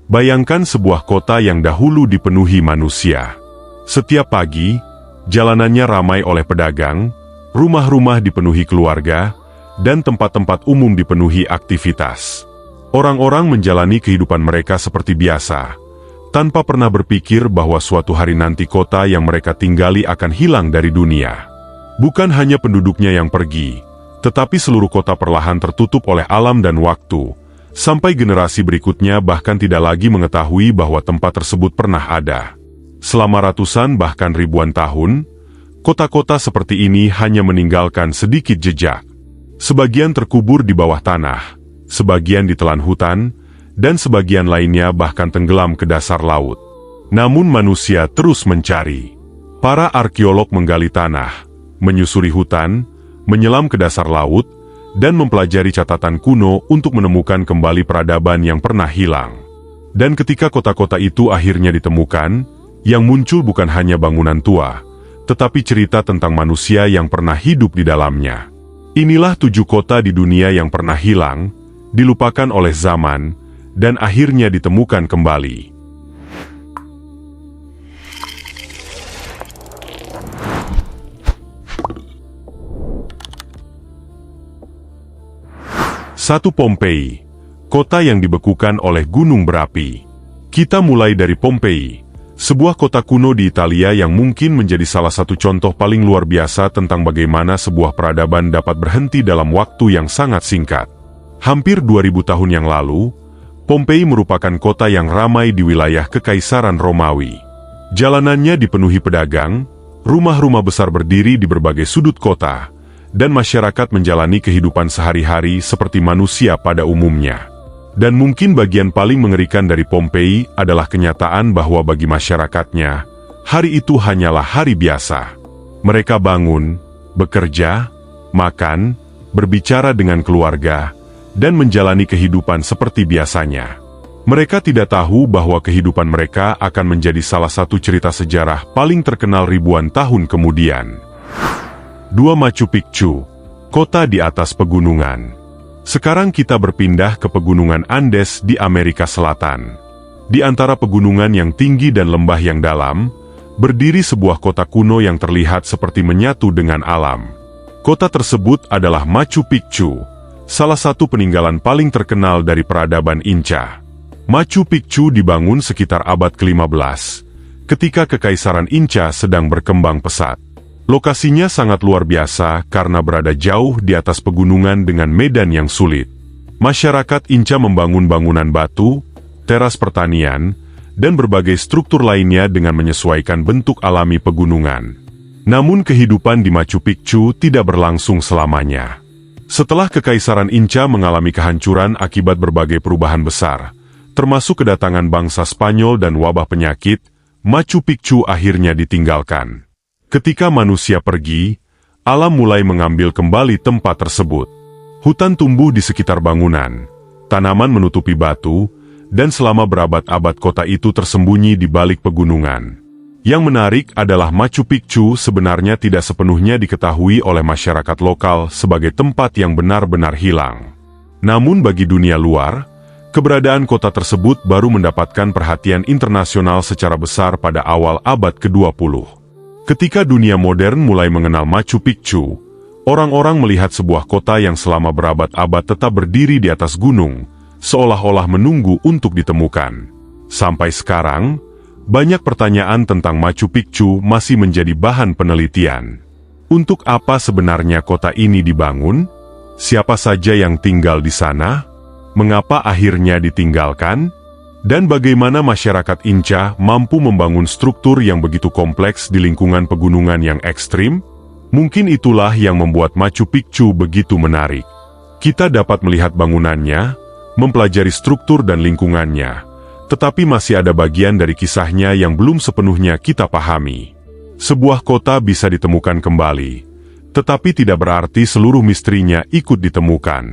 Bayangkan sebuah kota yang dahulu dipenuhi manusia. Setiap pagi, jalanannya ramai oleh pedagang, rumah-rumah dipenuhi keluarga, dan tempat-tempat umum dipenuhi aktivitas. Orang-orang menjalani kehidupan mereka seperti biasa, tanpa pernah berpikir bahwa suatu hari nanti kota yang mereka tinggali akan hilang dari dunia. Bukan hanya penduduknya yang pergi, tetapi seluruh kota perlahan tertutup oleh alam dan waktu, sampai generasi berikutnya bahkan tidak lagi mengetahui bahwa tempat tersebut pernah ada. Selama ratusan bahkan ribuan tahun, kota-kota seperti ini hanya meninggalkan sedikit jejak. Sebagian terkubur di bawah tanah, sebagian ditelan hutan, dan sebagian lainnya bahkan tenggelam ke dasar laut. Namun manusia terus mencari. Para arkeolog menggali tanah, menyusuri hutan, menyelam ke dasar laut, dan mempelajari catatan kuno untuk menemukan kembali peradaban yang pernah hilang. Dan ketika kota-kota itu akhirnya ditemukan, yang muncul bukan hanya bangunan tua, tetapi cerita tentang manusia yang pernah hidup di dalamnya. Inilah 7 kota di dunia yang pernah hilang, dilupakan oleh zaman, dan akhirnya ditemukan kembali. Satu, Pompei, kota yang dibekukan oleh gunung berapi. Kita mulai dari Pompei, sebuah kota kuno di Italia yang mungkin menjadi salah satu contoh paling luar biasa tentang bagaimana sebuah peradaban dapat berhenti dalam waktu yang sangat singkat. Hampir 2000 tahun yang lalu, Pompei merupakan kota yang ramai di wilayah Kekaisaran Romawi. Jalanannya dipenuhi pedagang, rumah-rumah besar berdiri di berbagai sudut kota, dan masyarakat menjalani kehidupan sehari-hari seperti manusia pada umumnya. Dan mungkin bagian paling mengerikan dari Pompei adalah kenyataan bahwa bagi masyarakatnya, hari itu hanyalah hari biasa. Mereka bangun, bekerja, makan, berbicara dengan keluarga, dan menjalani kehidupan seperti biasanya. Mereka tidak tahu bahwa kehidupan mereka akan menjadi salah satu cerita sejarah paling terkenal ribuan tahun kemudian. 2. Machu Picchu, kota di atas pegunungan. Sekarang kita berpindah ke pegunungan Andes di Amerika Selatan. Di antara pegunungan yang tinggi dan lembah yang dalam, berdiri sebuah kota kuno yang terlihat seperti menyatu dengan alam. Kota tersebut adalah Machu Picchu, salah satu peninggalan paling terkenal dari peradaban Inca. Machu Picchu dibangun sekitar abad ke-15, ketika Kekaisaran Inca sedang berkembang pesat. Lokasinya sangat luar biasa karena berada jauh di atas pegunungan dengan medan yang sulit. Masyarakat Inca membangun bangunan batu, teras pertanian, dan berbagai struktur lainnya dengan menyesuaikan bentuk alami pegunungan. Namun kehidupan di Machu Picchu tidak berlangsung selamanya. Setelah Kekaisaran Inca mengalami kehancuran akibat berbagai perubahan besar, termasuk kedatangan bangsa Spanyol dan wabah penyakit, Machu Picchu akhirnya ditinggalkan. Ketika manusia pergi, alam mulai mengambil kembali tempat tersebut. Hutan tumbuh di sekitar bangunan, tanaman menutupi batu, dan selama berabad-abad kota itu tersembunyi di balik pegunungan. Yang menarik adalah Machu Picchu sebenarnya tidak sepenuhnya diketahui oleh masyarakat lokal sebagai tempat yang benar-benar hilang. Namun bagi dunia luar, keberadaan kota tersebut baru mendapatkan perhatian internasional secara besar pada awal abad ke-20. Ketika dunia modern mulai mengenal Machu Picchu, orang-orang melihat sebuah kota yang selama berabad-abad tetap berdiri di atas gunung, seolah-olah menunggu untuk ditemukan. Sampai sekarang, banyak pertanyaan tentang Machu Picchu masih menjadi bahan penelitian. Untuk apa sebenarnya kota ini dibangun? Siapa saja yang tinggal di sana? Mengapa akhirnya ditinggalkan? Dan bagaimana masyarakat Inca mampu membangun struktur yang begitu kompleks di lingkungan pegunungan yang ekstrim? Mungkin itulah yang membuat Machu Picchu begitu menarik. Kita dapat melihat bangunannya, mempelajari struktur dan lingkungannya, tetapi masih ada bagian dari kisahnya yang belum sepenuhnya kita pahami. Sebuah kota bisa ditemukan kembali, tetapi tidak berarti seluruh misterinya ikut ditemukan.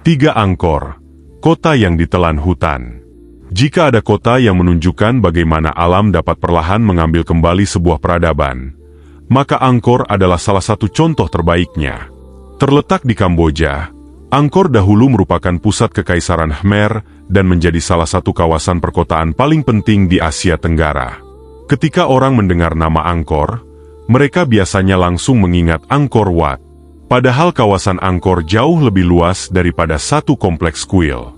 3. Angkor, kota yang ditelan hutan. Jika ada kota yang menunjukkan bagaimana alam dapat perlahan mengambil kembali sebuah peradaban, maka Angkor adalah salah satu contoh terbaiknya. Terletak di Kamboja, Angkor dahulu merupakan pusat Kekaisaran Khmer dan menjadi salah satu kawasan perkotaan paling penting di Asia Tenggara. Ketika orang mendengar nama Angkor, mereka biasanya langsung mengingat Angkor Wat. Padahal kawasan Angkor jauh lebih luas daripada satu kompleks kuil.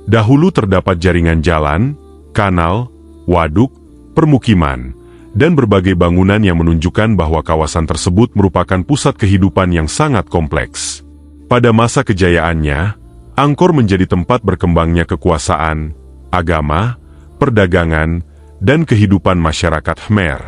Dahulu terdapat jaringan jalan, kanal, waduk, permukiman, dan berbagai bangunan yang menunjukkan bahwa kawasan tersebut merupakan pusat kehidupan yang sangat kompleks. Pada masa kejayaannya, Angkor menjadi tempat berkembangnya kekuasaan, agama, perdagangan, dan kehidupan masyarakat Khmer.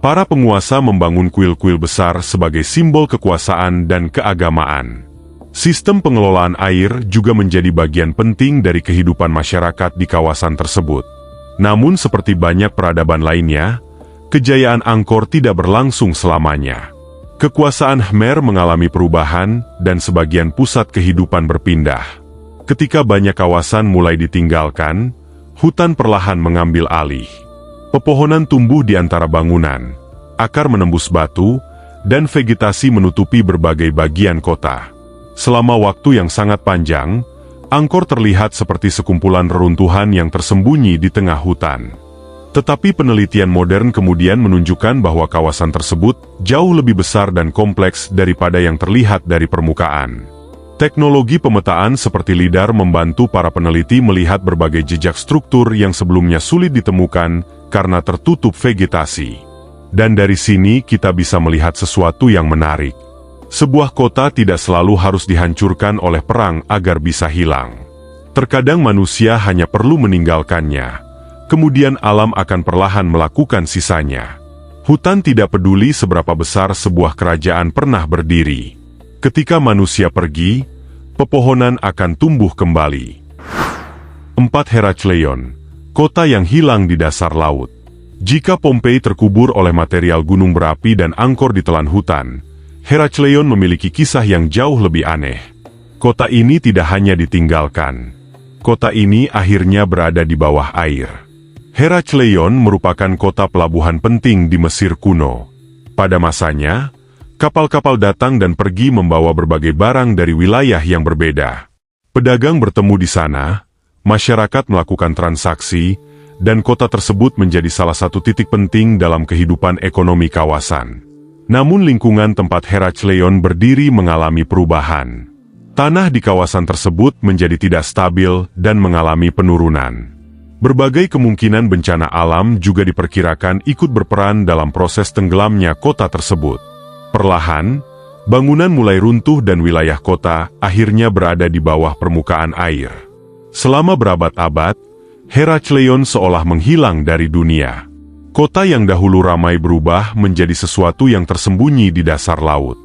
Para penguasa membangun kuil-kuil besar sebagai simbol kekuasaan dan keagamaan. Sistem pengelolaan air juga menjadi bagian penting dari kehidupan masyarakat di kawasan tersebut. Namun seperti banyak peradaban lainnya, kejayaan Angkor tidak berlangsung selamanya. Kekuasaan Khmer mengalami perubahan dan sebagian pusat kehidupan berpindah. Ketika banyak kawasan mulai ditinggalkan, hutan perlahan mengambil alih. Pepohonan tumbuh di antara bangunan, akar menembus batu, dan vegetasi menutupi berbagai bagian kota. Selama waktu yang sangat panjang, Angkor terlihat seperti sekumpulan reruntuhan yang tersembunyi di tengah hutan. Tetapi penelitian modern kemudian menunjukkan bahwa kawasan tersebut jauh lebih besar dan kompleks daripada yang terlihat dari permukaan. Teknologi pemetaan seperti LIDAR membantu para peneliti melihat berbagai jejak struktur yang sebelumnya sulit ditemukan karena tertutup vegetasi. Dan dari sini kita bisa melihat sesuatu yang menarik. Sebuah kota tidak selalu harus dihancurkan oleh perang agar bisa hilang. Terkadang manusia hanya perlu meninggalkannya. Kemudian alam akan perlahan melakukan sisanya. Hutan tidak peduli seberapa besar sebuah kerajaan pernah berdiri. Ketika manusia pergi, pepohonan akan tumbuh kembali. 4. Herakleion, kota yang hilang di dasar laut. Jika Pompei terkubur oleh material gunung berapi dan Angkor ditelan hutan, Herakleion memiliki kisah yang jauh lebih aneh. Kota ini tidak hanya ditinggalkan. Kota ini akhirnya berada di bawah air. Herakleion merupakan kota pelabuhan penting di Mesir kuno. Pada masanya, kapal-kapal datang dan pergi membawa berbagai barang dari wilayah yang berbeda. Pedagang bertemu di sana, masyarakat melakukan transaksi, dan kota tersebut menjadi salah satu titik penting dalam kehidupan ekonomi kawasan. Namun lingkungan tempat Herakleion berdiri mengalami perubahan. Tanah di kawasan tersebut menjadi tidak stabil dan mengalami penurunan. Berbagai kemungkinan bencana alam juga diperkirakan ikut berperan dalam proses tenggelamnya kota tersebut. Perlahan, bangunan mulai runtuh dan wilayah kota akhirnya berada di bawah permukaan air. Selama berabad-abad, Herakleion seolah menghilang dari dunia. Kota yang dahulu ramai berubah menjadi sesuatu yang tersembunyi di dasar laut.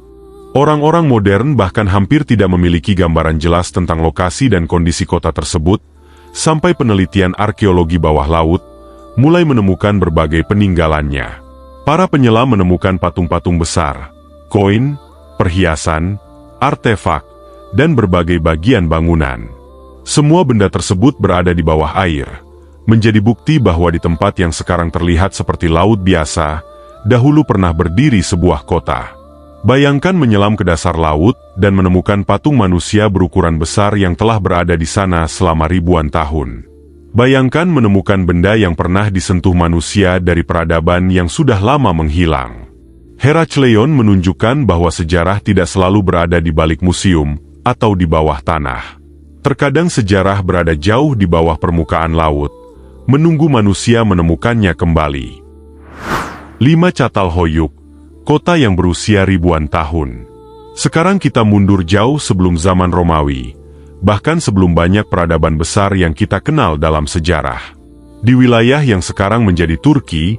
Orang-orang modern bahkan hampir tidak memiliki gambaran jelas tentang lokasi dan kondisi kota tersebut, sampai penelitian arkeologi bawah laut mulai menemukan berbagai peninggalannya. Para penyelam menemukan patung-patung besar, koin, perhiasan, artefak, dan berbagai bagian bangunan. Semua benda tersebut berada di bawah air, menjadi bukti bahwa di tempat yang sekarang terlihat seperti laut biasa, dahulu pernah berdiri sebuah kota. Bayangkan menyelam ke dasar laut dan menemukan patung manusia berukuran besar yang telah berada di sana selama ribuan tahun. Bayangkan menemukan benda yang pernah disentuh manusia dari peradaban yang sudah lama menghilang. Herakleion menunjukkan bahwa sejarah tidak selalu berada di balik museum atau di bawah tanah. Terkadang sejarah berada jauh di bawah permukaan laut, menunggu manusia menemukannya kembali. 5. Çatalhöyük, kota yang berusia ribuan tahun. Sekarang kita mundur jauh sebelum zaman Romawi, bahkan sebelum banyak peradaban besar yang kita kenal dalam sejarah. Di wilayah yang sekarang menjadi Turki,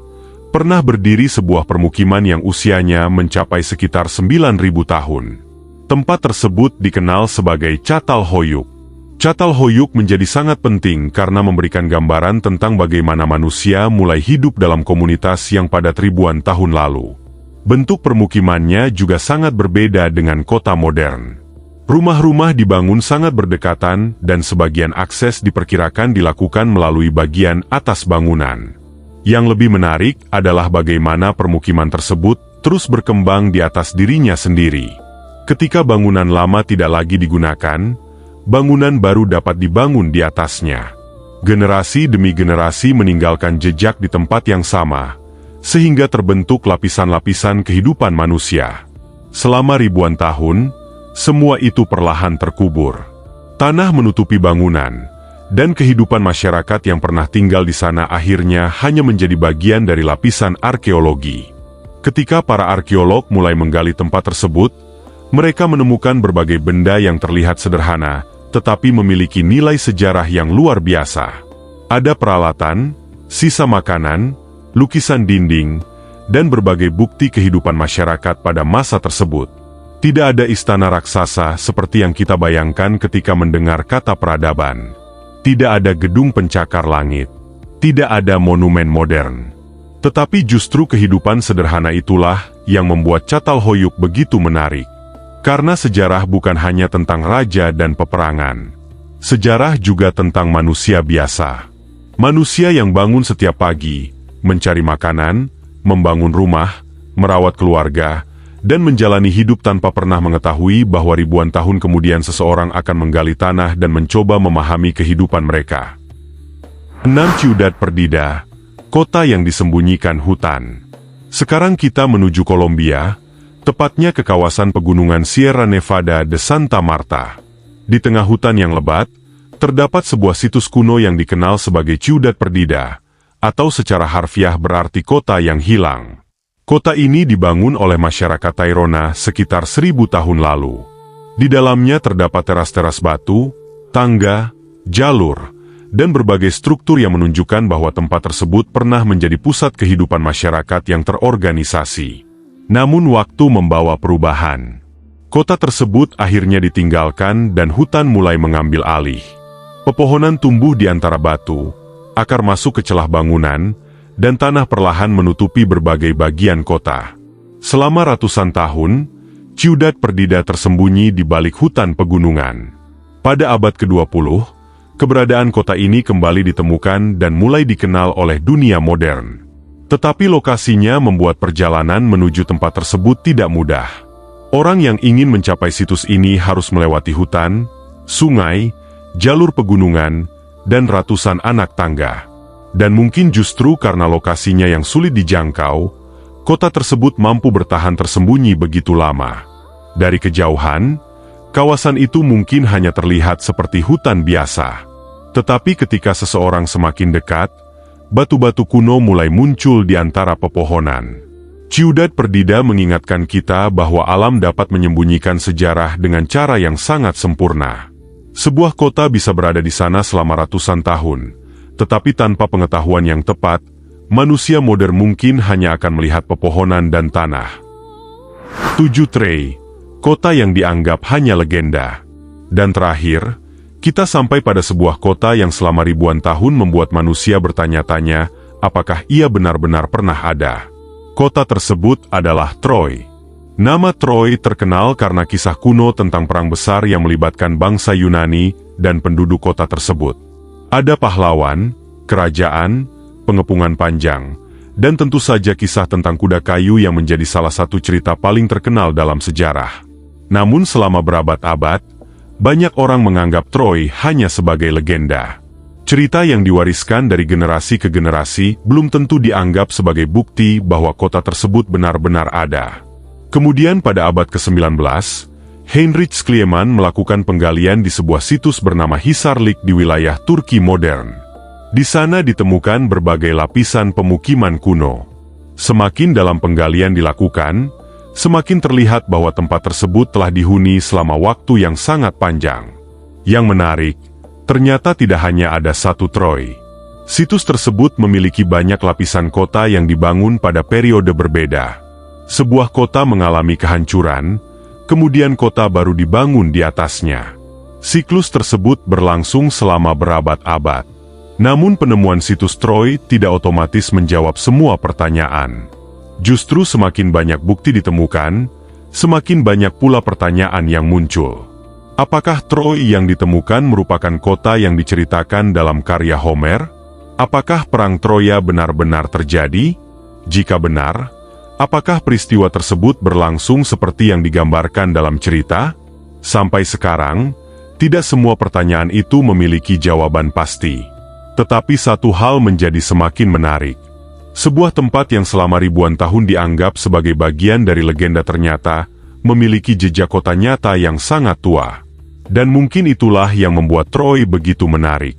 pernah berdiri sebuah permukiman yang usianya mencapai sekitar 9.000 tahun. Tempat tersebut dikenal sebagai Çatalhöyük. Çatalhöyük menjadi sangat penting karena memberikan gambaran tentang bagaimana manusia mulai hidup dalam komunitas yang padat ribuan tahun lalu. Bentuk permukimannya juga sangat berbeda dengan kota modern. Rumah-rumah dibangun sangat berdekatan dan sebagian akses diperkirakan dilakukan melalui bagian atas bangunan. Yang lebih menarik adalah bagaimana permukiman tersebut terus berkembang di atas dirinya sendiri. Ketika bangunan lama tidak lagi digunakan, bangunan baru dapat dibangun di atasnya. Generasi demi generasi meninggalkan jejak di tempat yang sama, sehingga terbentuk lapisan-lapisan kehidupan manusia. Selama ribuan tahun, semua itu perlahan terkubur. Tanah menutupi bangunan, dan kehidupan masyarakat yang pernah tinggal di sana akhirnya hanya menjadi bagian dari lapisan arkeologi. Ketika para arkeolog mulai menggali tempat tersebut, mereka menemukan berbagai benda yang terlihat sederhana, tetapi memiliki nilai sejarah yang luar biasa. Ada peralatan, sisa makanan, lukisan dinding, dan berbagai bukti kehidupan masyarakat pada masa tersebut. Tidak ada istana raksasa seperti yang kita bayangkan ketika mendengar kata peradaban. Tidak ada gedung pencakar langit. Tidak ada monumen modern. Tetapi justru kehidupan sederhana itulah yang membuat Catalhoyuk begitu menarik. Karena sejarah bukan hanya tentang raja dan peperangan. Sejarah juga tentang manusia biasa. Manusia yang bangun setiap pagi, mencari makanan, membangun rumah, merawat keluarga, dan menjalani hidup tanpa pernah mengetahui bahwa ribuan tahun kemudian seseorang akan menggali tanah dan mencoba memahami kehidupan mereka. 6. Ciudad Perdida, kota yang disembunyikan hutan. Sekarang kita menuju Kolombia, tepatnya ke kawasan pegunungan Sierra Nevada de Santa Marta. Di tengah hutan yang lebat, terdapat sebuah situs kuno yang dikenal sebagai Ciudad Perdida, atau secara harfiah berarti kota yang hilang. Kota ini dibangun oleh masyarakat Tairona sekitar 1000 tahun lalu. Di dalamnya terdapat teras-teras batu, tangga, jalur, dan berbagai struktur yang menunjukkan bahwa tempat tersebut pernah menjadi pusat kehidupan masyarakat yang terorganisasi. Namun waktu membawa perubahan. Kota tersebut akhirnya ditinggalkan dan hutan mulai mengambil alih. Pepohonan tumbuh di antara batu, akar masuk ke celah bangunan, dan tanah perlahan menutupi berbagai bagian kota. Selama ratusan tahun, Ciudad Perdida tersembunyi di balik hutan pegunungan. Pada abad ke-20, keberadaan kota ini kembali ditemukan dan mulai dikenal oleh dunia modern. Tetapi lokasinya membuat perjalanan menuju tempat tersebut tidak mudah. Orang yang ingin mencapai situs ini harus melewati hutan, sungai, jalur pegunungan, dan ratusan anak tangga. Dan mungkin justru karena lokasinya yang sulit dijangkau, kota tersebut mampu bertahan tersembunyi begitu lama. Dari kejauhan, kawasan itu mungkin hanya terlihat seperti hutan biasa. Tetapi ketika seseorang semakin dekat, batu-batu kuno mulai muncul di antara pepohonan. Ciudad Perdida mengingatkan kita bahwa alam dapat menyembunyikan sejarah dengan cara yang sangat sempurna. Sebuah kota bisa berada di sana selama ratusan tahun, tetapi tanpa pengetahuan yang tepat, manusia modern mungkin hanya akan melihat pepohonan dan tanah. 7. Trey, kota yang dianggap hanya legenda. Dan terakhir, kita sampai pada sebuah kota yang selama ribuan tahun membuat manusia bertanya-tanya, apakah ia benar-benar pernah ada. Kota tersebut adalah Troy. Nama Troy terkenal karena kisah kuno tentang perang besar yang melibatkan bangsa Yunani dan penduduk kota tersebut. Ada pahlawan, kerajaan, pengepungan panjang, dan tentu saja kisah tentang kuda kayu yang menjadi salah satu cerita paling terkenal dalam sejarah. Namun selama berabad-abad, banyak orang menganggap Troy hanya sebagai legenda. Cerita yang diwariskan dari generasi ke generasi belum tentu dianggap sebagai bukti bahwa kota tersebut benar-benar ada. Kemudian pada abad ke-19, Heinrich Schliemann melakukan penggalian di sebuah situs bernama Hisarlik di wilayah Turki modern. Di sana ditemukan berbagai lapisan pemukiman kuno. Semakin dalam penggalian dilakukan, semakin terlihat bahwa tempat tersebut telah dihuni selama waktu yang sangat panjang. Yang menarik, ternyata tidak hanya ada satu Troy. Situs tersebut memiliki banyak lapisan kota yang dibangun pada periode berbeda. Sebuah kota mengalami kehancuran, kemudian kota baru dibangun di atasnya. Siklus tersebut berlangsung selama berabad-abad. Namun penemuan situs Troy tidak otomatis menjawab semua pertanyaan. Justru semakin banyak bukti ditemukan, semakin banyak pula pertanyaan yang muncul. Apakah Troy yang ditemukan merupakan kota yang diceritakan dalam karya Homer? Apakah perang Troya benar-benar terjadi? Jika benar, apakah peristiwa tersebut berlangsung seperti yang digambarkan dalam cerita? Sampai sekarang, tidak semua pertanyaan itu memiliki jawaban pasti. Tetapi satu hal menjadi semakin menarik. Sebuah tempat yang selama ribuan tahun dianggap sebagai bagian dari legenda ternyata memiliki jejak kota nyata yang sangat tua. Dan mungkin itulah yang membuat Troy begitu menarik.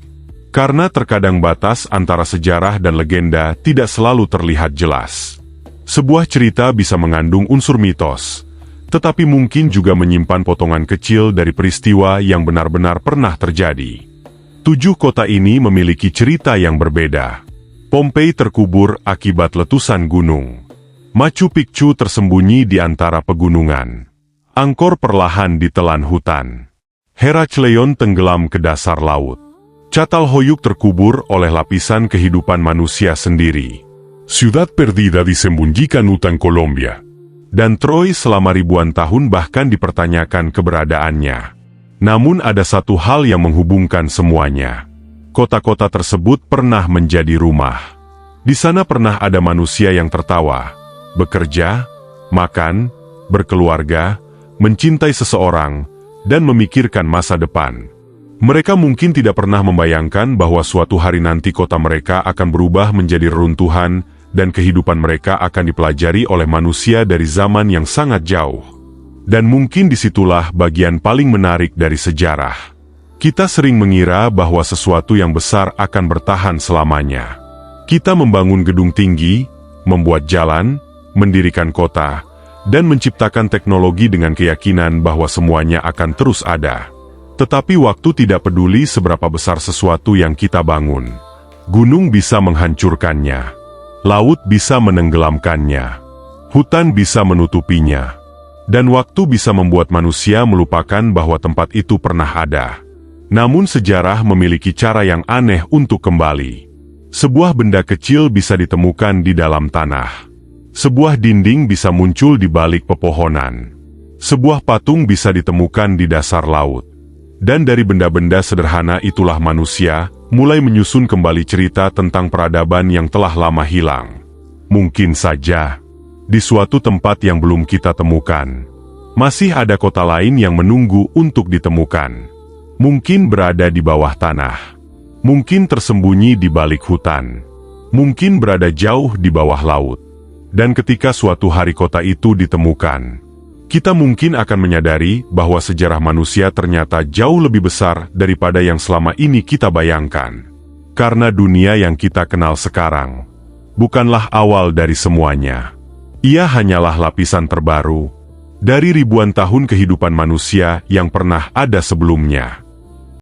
Karena terkadang batas antara sejarah dan legenda tidak selalu terlihat jelas. Sebuah cerita bisa mengandung unsur mitos, tetapi mungkin juga menyimpan potongan kecil dari peristiwa yang benar-benar pernah terjadi. 7 kota ini memiliki cerita yang berbeda. Pompei terkubur akibat letusan gunung. Machu Picchu tersembunyi di antara pegunungan. Angkor perlahan ditelan hutan. Herakleion tenggelam ke dasar laut. Çatalhöyük terkubur oleh lapisan kehidupan manusia sendiri. Ciudad Perdida disembunyikan hutan Colombia. Dan Troy selama ribuan tahun bahkan dipertanyakan keberadaannya. Namun ada satu hal yang menghubungkan semuanya. Kota-kota tersebut pernah menjadi rumah. Di sana pernah ada manusia yang tertawa, bekerja, makan, berkeluarga, mencintai seseorang, dan memikirkan masa depan. Mereka mungkin tidak pernah membayangkan bahwa suatu hari nanti kota mereka akan berubah menjadi reruntuhan dan kehidupan mereka akan dipelajari oleh manusia dari zaman yang sangat jauh. Dan mungkin disitulah bagian paling menarik dari sejarah. Kita sering mengira bahwa sesuatu yang besar akan bertahan selamanya. Kita membangun gedung tinggi, membuat jalan, mendirikan kota, dan menciptakan teknologi dengan keyakinan bahwa semuanya akan terus ada. Tetapi waktu tidak peduli seberapa besar sesuatu yang kita bangun. Gunung bisa menghancurkannya. Laut bisa menenggelamkannya. Hutan bisa menutupinya. Dan waktu bisa membuat manusia melupakan bahwa tempat itu pernah ada. Namun sejarah memiliki cara yang aneh untuk kembali. Sebuah benda kecil bisa ditemukan di dalam tanah. Sebuah dinding bisa muncul di balik pepohonan. Sebuah patung bisa ditemukan di dasar laut. Dan dari benda-benda sederhana itulah manusia mulai menyusun kembali cerita tentang peradaban yang telah lama hilang. Mungkin saja, di suatu tempat yang belum kita temukan, masih ada kota lain yang menunggu untuk ditemukan. Mungkin berada di bawah tanah. Mungkin tersembunyi di balik hutan. Mungkin berada jauh di bawah laut. Dan ketika suatu hari kota itu ditemukan, kita mungkin akan menyadari bahwa sejarah manusia ternyata jauh lebih besar daripada yang selama ini kita bayangkan. Karena dunia yang kita kenal sekarang bukanlah awal dari semuanya. Ia hanyalah lapisan terbaru dari ribuan tahun kehidupan manusia yang pernah ada sebelumnya.